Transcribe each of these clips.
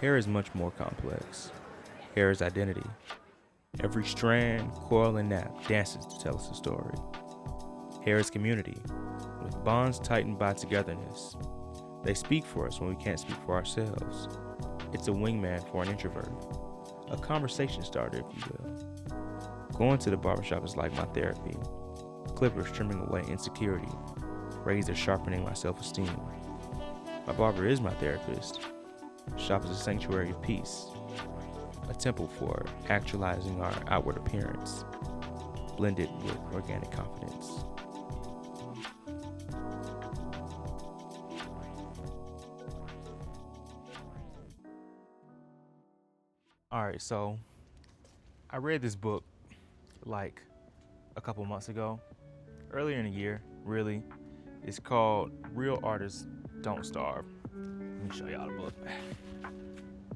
Hair is much more complex. Hair is identity. Every strand, coil, and nap dances to tell us a story. Hair is community, with bonds tightened by togetherness. They speak for us when we can't speak for ourselves. It's a wingman for an introvert, a conversation starter, if you will. Going to the barbershop is like my therapy. Clippers trimming away insecurity, razors sharpening my self-esteem. My barber is my therapist. Shop is a sanctuary of peace, a temple for actualizing our outward appearance, blended with organic confidence. All right, so I read this book like a couple months ago, earlier in the year, really. It's called Real Artists Don't Starve. Let me show y'all the book.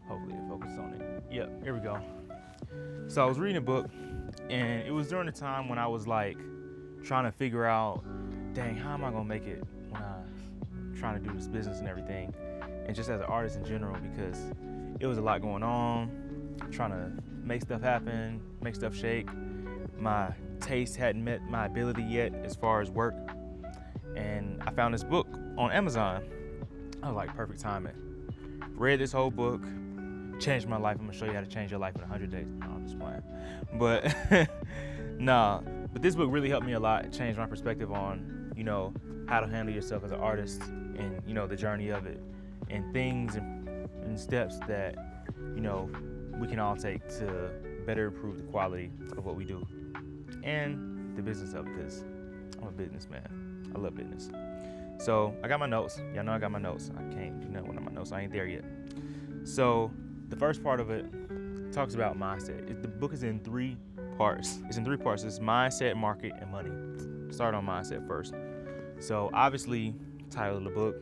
Hopefully it focuses on it. Yep, here we go. So I was reading a book, and it was during the time when I was like trying to figure out, dang, how am I gonna make it when I'm trying to do this business and everything, and just as an artist in general, because it was a lot going on, trying to make stuff happen, make stuff shake. My taste hadn't met my ability yet as far as work, and I found this book on Amazon. I was like, perfect timing. Read this whole book, changed my life. I'm gonna show you how to change your life in 100 days. No, I'm just playing. But but this book really helped me a lot. It changed my perspective on, how to handle yourself as an artist and, the journey of it, and things and steps that, we can all take to better improve the quality of what we do and the business of it, because I'm a businessman. I love business. So I got my notes. Y'all know I got my notes. I can't do nothing with my notes. I ain't there yet. So the first part of it talks about mindset. The book is in 3 parts. It's mindset, market, and money. Start on mindset first. So obviously, title of the book,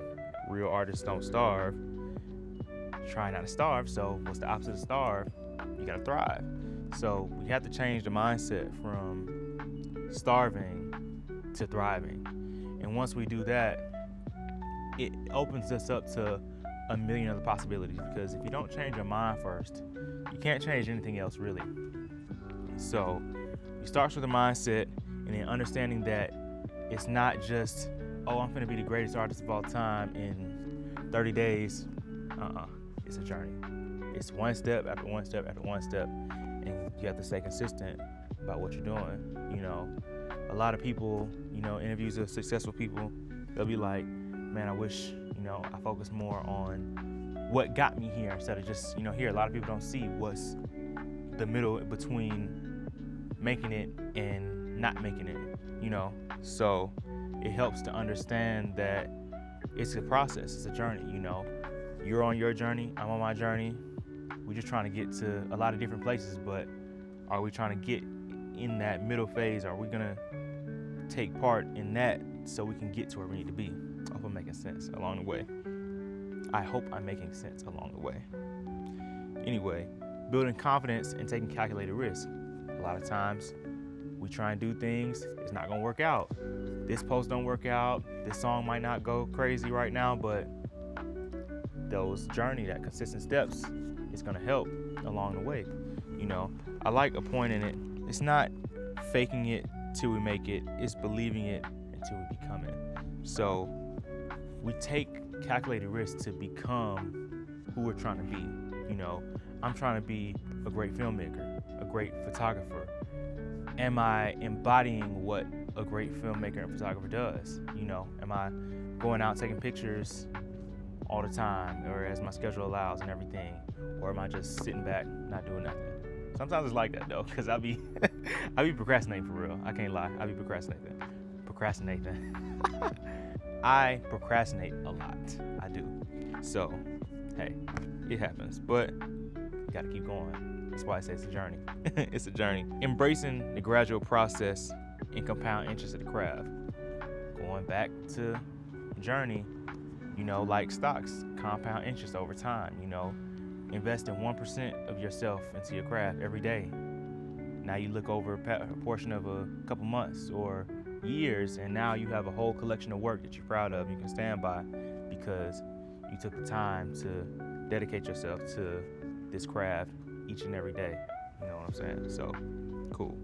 Real Artists Don't Starve. Try not to starve. So what's the opposite of starve? You gotta thrive. So we have to change the mindset from starving to thriving. And once we do that, it opens us up to a million other possibilities, because if you don't change your mind first, you can't change anything else really. So it starts with a mindset, and then understanding that it's not just, I'm going to be the greatest artist of all time in 30 days. It's a journey. It's one step after one step after one step, and you have to stay consistent about what you're doing. A lot of people, interviews of successful people, they'll be like, man, I wish, I focused more on what got me here instead of just, here. A lot of people don't see what's the middle between making it and not making it, So it helps to understand that it's a process, it's a journey, You're on your journey, I'm on my journey. We're just trying to get to a lot of different places, but are we trying to get in that middle phase? Are we gonna take part in that so we can get to where we need to be? I hope I'm making sense along the way. I hope I'm making sense along the way. Anyway, building confidence and taking calculated risks. A lot of times we try and do things, it's not gonna work out. This post don't work out, this song might not go crazy right now, but those that consistent steps is gonna help along the way. I like a point in it. It's not faking it till we make it, it's believing it until we become it. So we take calculated risks to become who we're trying to be. I'm trying to be a great filmmaker, a great photographer. Am I embodying what a great filmmaker and photographer does? Am I going out taking pictures all the time, or as my schedule allows and everything? Or am I just sitting back, not doing nothing? Sometimes it's like that though, because I be procrastinating for real. I can't lie. I be procrastinating. I procrastinate a lot. I do. So, hey, it happens. But you gotta keep going. That's why I say it's a journey. It's a journey. Embracing the gradual process and compound interest of the craft. Going back to journey, like stocks, compound interest over time, Invest in 1% of yourself into your craft every day. Now you look over a portion of a couple months or years, and now you have a whole collection of work that you're proud of, you can stand by, because you took the time to dedicate yourself to this craft each and every day. You know what I'm saying? So, cool.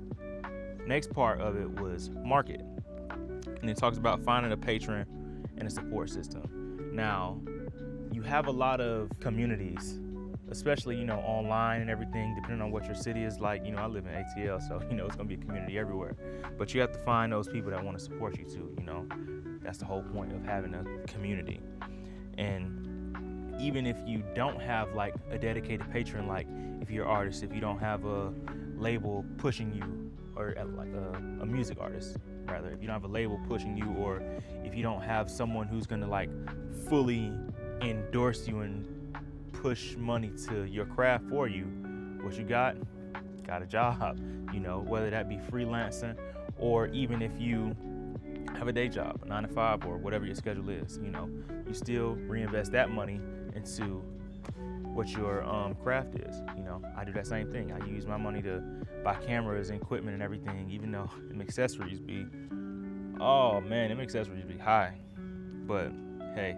Next part of it was market. And it talks about finding a patron and a support system. Now, you have a lot of communities, especially, online and everything, depending on what your city is like. I live in ATL, so, it's going to be a community everywhere. But you have to find those people that want to support you too, That's the whole point of having a community. And even if you don't have like a dedicated patron, like if you're an artist, if you don't have a label pushing you, or like a music artist, rather, if you don't have a label pushing you, or if you don't have someone who's going to like fully endorse you and push money to your craft for you, what you got a job, whether that be freelancing, or even if you have a day job, a 9 to 5, or whatever your schedule is, you still reinvest that money into what your craft is. I do that same thing. I use my money to buy cameras and equipment and everything, even though them accessories be high. But hey,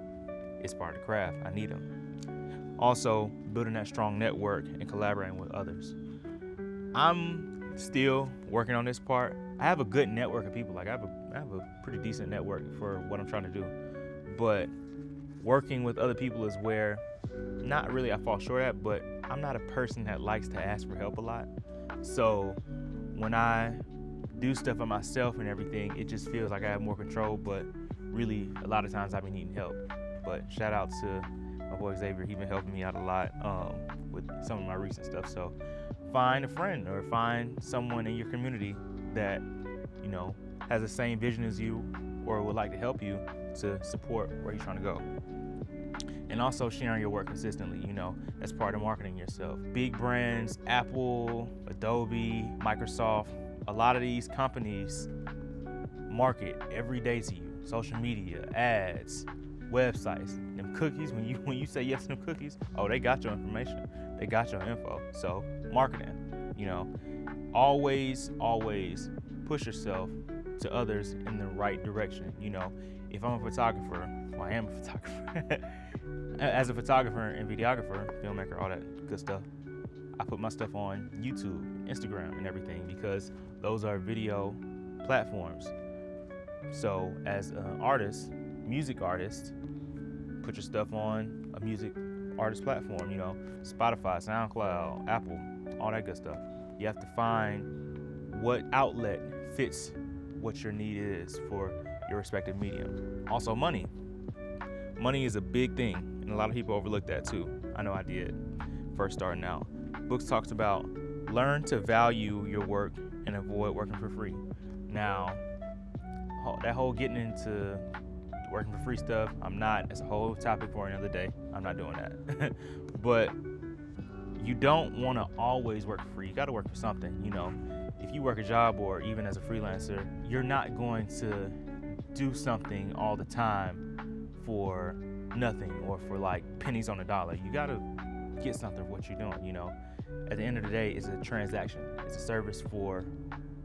it's part of the craft. I need them. Also, building that strong network and collaborating with others. I'm still working on this part. I have a good network of people. Like I have a pretty decent network for what I'm trying to do. But working with other people is where not really I fall short at, but I'm not a person that likes to ask for help a lot. So when I do stuff for myself and everything, it just feels like I have more control, but really a lot of times I've been needing help. But shout out to my boy Xavier. He's been helping me out a lot with some of my recent stuff. So find a friend or find someone in your community that, has the same vision as you or would like to help you to support where you're trying to go. And also sharing your work consistently, that's part of marketing yourself. Big brands, Apple, Adobe, Microsoft, a lot of these companies market every day to you. Social media, ads, websites, them cookies. When you say yes to them cookies, they got your information. They got your info. So marketing, always push yourself to others in the right direction. If I'm a photographer, I am a photographer. As a photographer and videographer, filmmaker, all that good stuff, I put my stuff on YouTube, Instagram, and everything because those are video platforms. So as an artist, music artist, put your stuff on a music artist platform, Spotify, SoundCloud, Apple, all that good stuff. You have to find what outlet fits what your need is for your respective medium. Also, money. Money is a big thing, and a lot of people overlook that too. I know I did, first starting out. Books talks about learn to value your work and avoid working for free. Now, that whole getting into working for free stuff, it's a whole topic for another day. I'm not doing that. But you don't want to always work for free. You got to work for something, If you work a job or even as a freelancer, you're not going to do something all the time for nothing or for like pennies on the dollar. You got to get something for what you're doing, At the end of the day, it's a transaction. It's a service for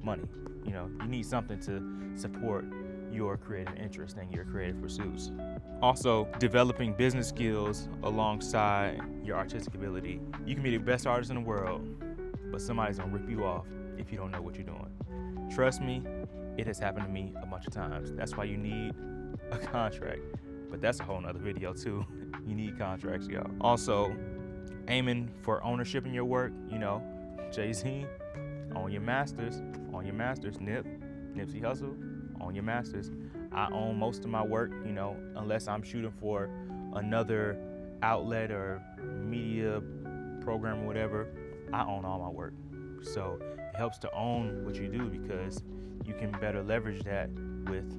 money. You need something to support your creative interest and your creative pursuits. Also, developing business skills alongside your artistic ability. You can be the best artist in the world, but somebody's gonna rip you off if you don't know what you're doing. Trust me, it has happened to me a bunch of times. That's why you need a contract. But that's a whole nother video too. You need contracts, y'all. Also, aiming for ownership in your work, Jay-Z, own your masters, Nipsey Hussle, own your masters. I own most of my work, unless I'm shooting for another outlet or media program or whatever, I own all my work. So it helps to own what you do because you can better leverage that with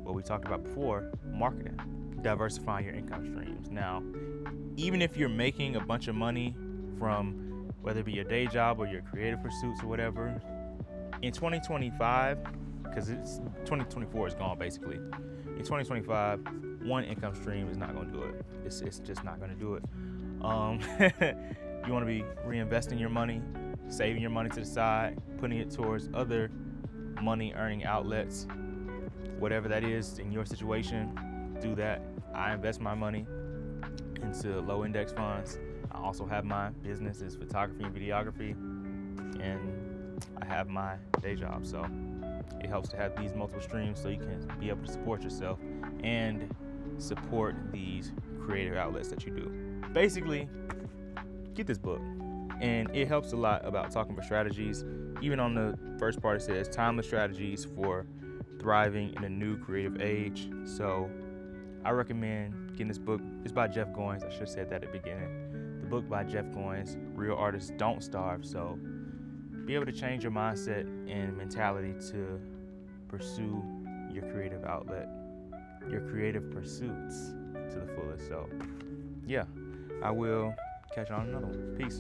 what we talked about before, marketing, diversifying your income streams. Now, even if you're making a bunch of money from whether it be your day job or your creative pursuits or whatever, in 2025, because 2024 is gone basically. In 2025, one income stream is not going to do it. It's just not going to do it. You want to be reinvesting your money, saving your money to the side, putting it towards other money earning outlets, whatever that is in your situation. Do that. I invest my money into low index funds. I also have my business is photography and videography, and I have my day job. So it helps to have these multiple streams so you can be able to support yourself and support these creative outlets that you do. Basically, get this book. And it helps a lot about talking about strategies. Even on the first part, it says timeless strategies for thriving in a new creative age. So I recommend getting this book. It's by Jeff Goins. I should have said that at the beginning. The book by Jeff Goins, Real Artists Don't Starve. So be able to change your mindset and mentality to pursue your creative outlet, your creative pursuits to the fullest. So yeah, I will catch you on another one. Peace.